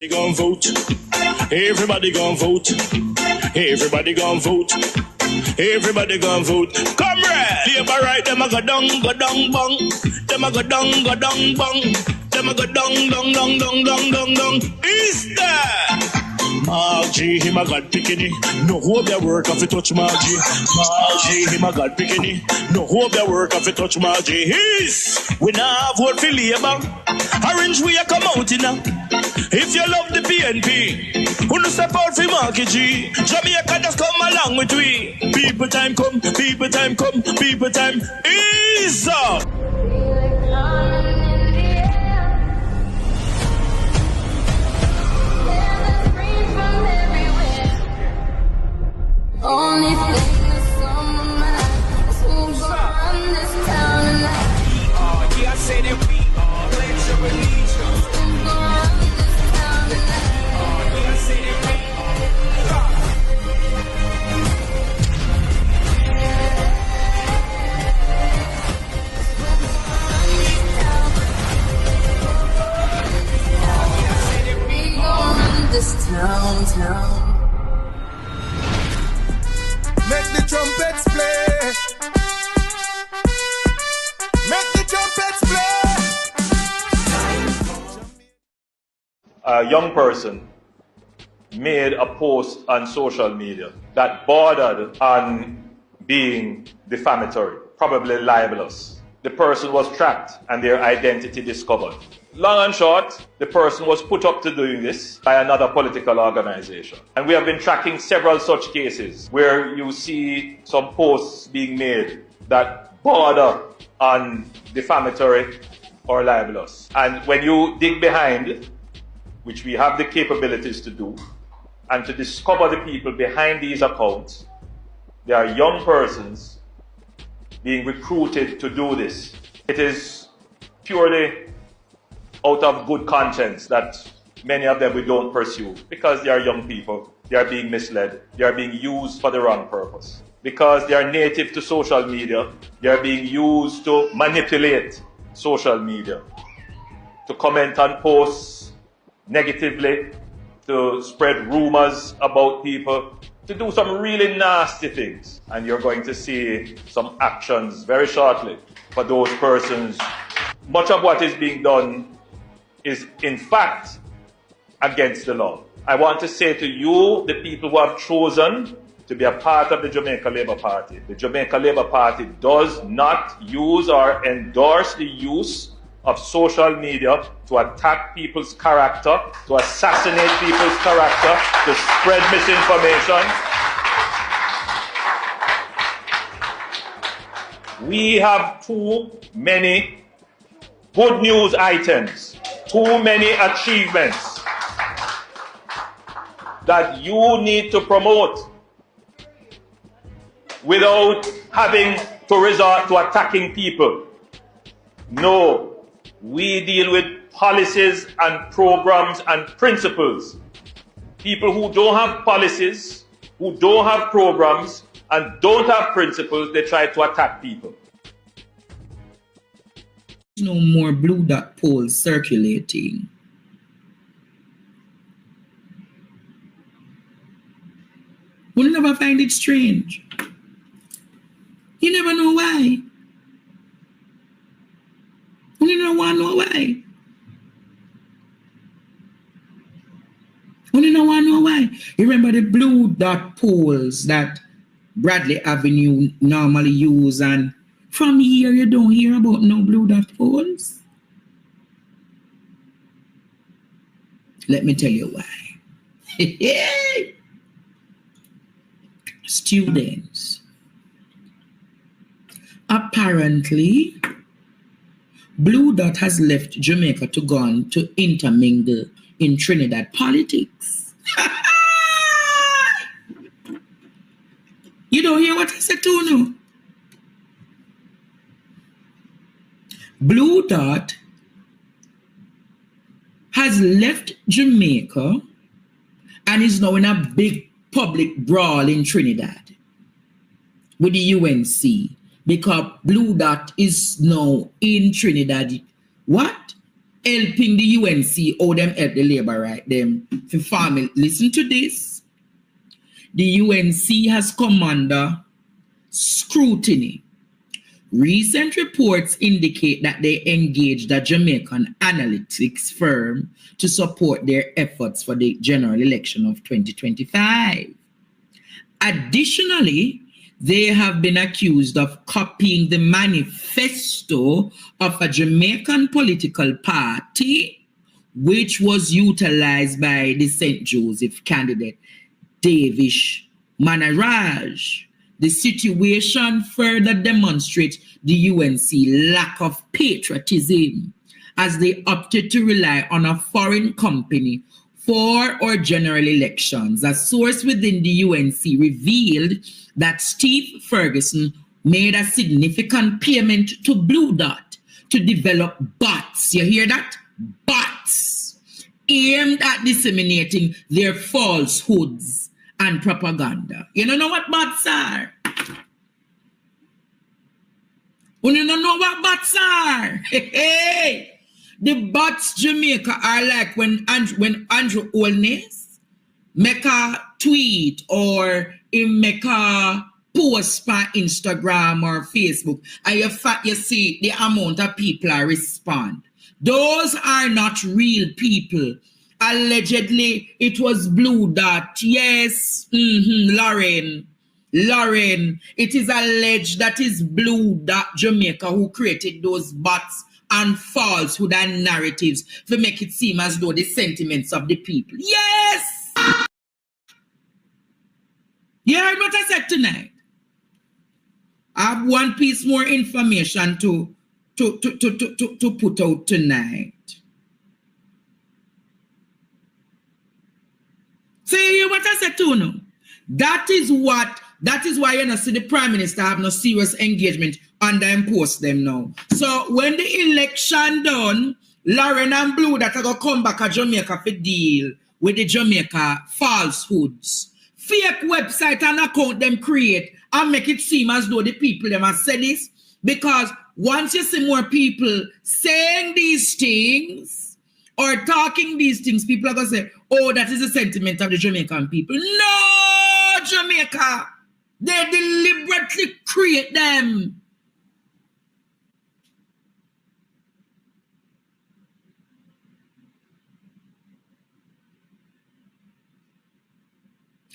Gon' vote. Everybody gon' vote. Everybody gon' vote. Everybody gon' vote. Comrade! Labor right, them a go down, bong. Them a go down, bong. Them a go down. Is that? Margie, him a God picking. No hope their work if you touch Margie. Margie, him a God picking. No hope their work if you touch Margie. We now vote for Labour. Orange we a come out in now. If you love the PNP, who no step out for Marky G. Jamaica just come along with we. People time come, people time come, people time is up. Only thing that's on my mind is who's gonna run this town tonight. Yeah, I say that we are. Pledge your allegiance. Who's gonna run this town tonight? Yeah, I say that we are. We gonna run this town. Make the trumpets play. Make the trumpets play. A young person made a post on social media that bordered on being defamatory, probably libelous. The person was tracked and their identity discovered. Long and short, the person was put up to doing this by another political organization. And we have been tracking several such cases where you see some posts being made that border on defamatory or libelous. And when you dig behind, which we have the capabilities to do, and to discover the people behind these accounts, there are young persons being recruited to do this. It is purely out of good conscience that many of them we don't pursue, because they are young people, they are being misled, they are being used for the wrong purpose. Because they are native to social media, they are being used to manipulate social media, to comment on posts negatively, to spread rumors about people, to do some really nasty things. And you're going to see some actions very shortly for those persons. Much of what is being done is in fact against the law. I want to say to you, the people who have chosen to be a part of the Jamaica Labour Party, the Jamaica Labour Party does not use or endorse the use of social media to attack people's character, to assassinate people's character, to spread misinformation. We have too many good news items, too many achievements that you need to promote without having to resort to attacking people. No, we deal with policies and programs and principles. People who don't have policies, who don't have programs, and don't have principles, they try to attack people. No more blue dot polls circulating. We'll never find it strange. You never know why. You don't want to know why. You don't want to know why. You remember the blue dot polls that Bradley Avenue normally use, and from here you don't hear about no blue dot polls? Let me tell you why. Students. Apparently, Blue Dot has left Jamaica to go on to intermingle in Trinidad politics. You don't hear what I said to no? Blue Dot has left Jamaica and is now in a big public brawl in Trinidad with the UNC, because Blue Dot is now in Trinidad. What? helping the UNC, how them help the labor right them for farming. Listen to this. The UNC has come under scrutiny. Recent reports indicate that they engaged a Jamaican analytics firm to support their efforts for the general election of 2025. Additionally, they have been accused of copying the manifesto of a Jamaican political party, which was utilized by the St. Joseph candidate, Davish Manaraj. The situation further demonstrates the UNC lack of patriotism as they opted to rely on a foreign company for our general elections. A source within the UNC revealed that Steve Ferguson made a significant payment to Blue Dot to develop bots. You hear that? Bots aimed at disseminating their falsehoods and propaganda. You don't know what bots are? You don't know what bots are? Hey. The bots Jamaica are like when Andrew Holness make a tweet or he make a post on Instagram or Facebook and you see the amount of people are respond. Those are not real people. Allegedly, it was Blue Dot. Yes, Lauren. It is alleged that is Blue Dot Jamaica who created those bots and falsehood and narratives to make it seem as though the sentiments of the people. Yes! You heard what I said tonight? I have one piece more information to put out tonight. See what I said to you now? That is why you know see the Prime Minister have no serious engagement under impose them now. So when the election done, Lauren and Blue that are gonna come back to Jamaica for deal with the Jamaica falsehoods. Fake website and account them create and make it seem as though the people them have said this. Because once you see more people saying these things or talking these things, people are gonna say, oh, that is the sentiment of the Jamaican people. No, Jamaica. They deliberately create them.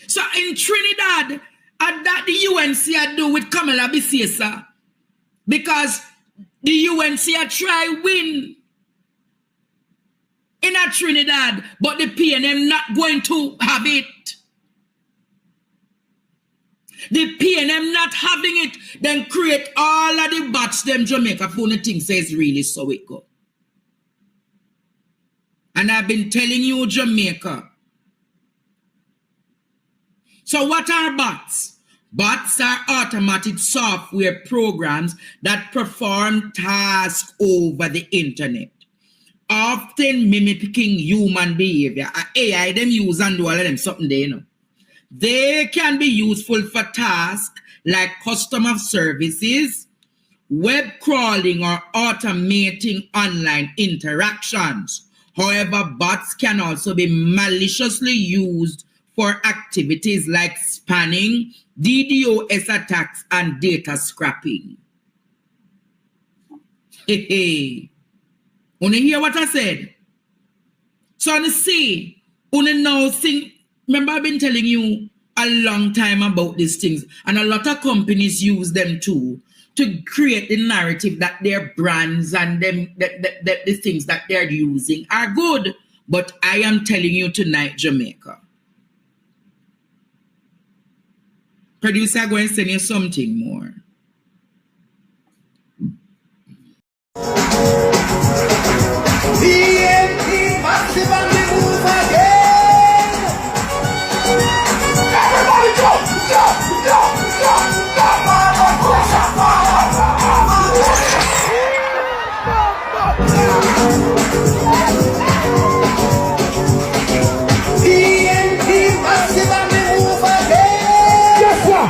So in Trinidad, and that the UNC had do with Kamala Bisesa, because the UNC had try win in a Trinidad, but the PNM not going to have it. The PNM not having it, then create all of the bots them Jamaica phone thing says really so it go. And I've been telling you Jamaica. So what are bots? Bots are automated software programs that perform tasks over the internet, often mimicking human behavior. AI them use and do all of them something they know. They can be useful for tasks like customer services, web crawling, or automating online interactions. However, bots can also be maliciously used for activities like spamming, DDoS attacks, and data scrapping. Hey. Wanna hear what I said? So I see, wanna now think. Remember, I've been telling you a long time about these things, and a lot of companies use them too to create the narrative that their brands and them the things that they're using are good. But I am telling you tonight, Jamaica. Producer, go and send you something more. TNT massive and the move again. Everybody jump, jump, jump, jump, jump, TNT massive and the move again. Yes, sir.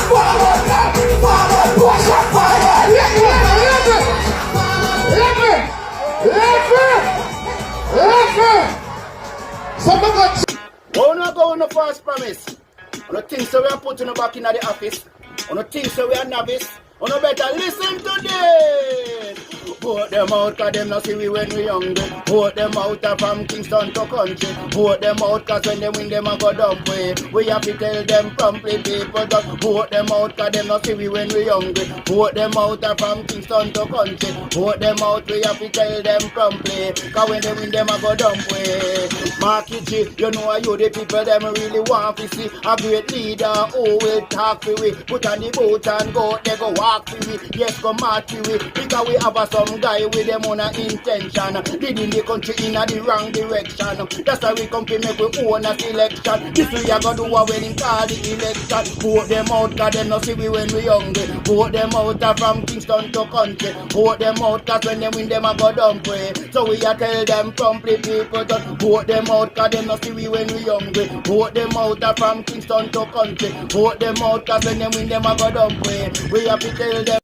Forward, forward, forward. just promise. On the things so we are putting back in the office. On the things so we are novice. On the better listen to this. Vote them out, cause them not see we when we hungry. Vote them out from Kingston to country. Vote them out, cause when they win them a go dump way. We have to tell them promptly, people just vote them out, cause them not see we when we hungry. Vote them out from Kingston to country. Vote them out, we have to tell them promptly, cause when they win them a go dump way. Marky G, you know you the people them really want to see a great leader who will talk to we. Put on the boat and go, they go walk to we. Yes, go march to we, because we have some guy with them on a intention, leading the country in the wrong direction. That's why we come to make we own a selection. This we are gonna do a wedding call the election. Vote them out, cause them not see we when we hungry. Vote them out from Kingston to country. Vote them out, cause when they win them a go dump way. So we a tell them promptly, people just vote them out, cause them not see we when we hungry. Vote them out from Kingston to country. Vote them out, cause when they win them a go dump way. We have to tell them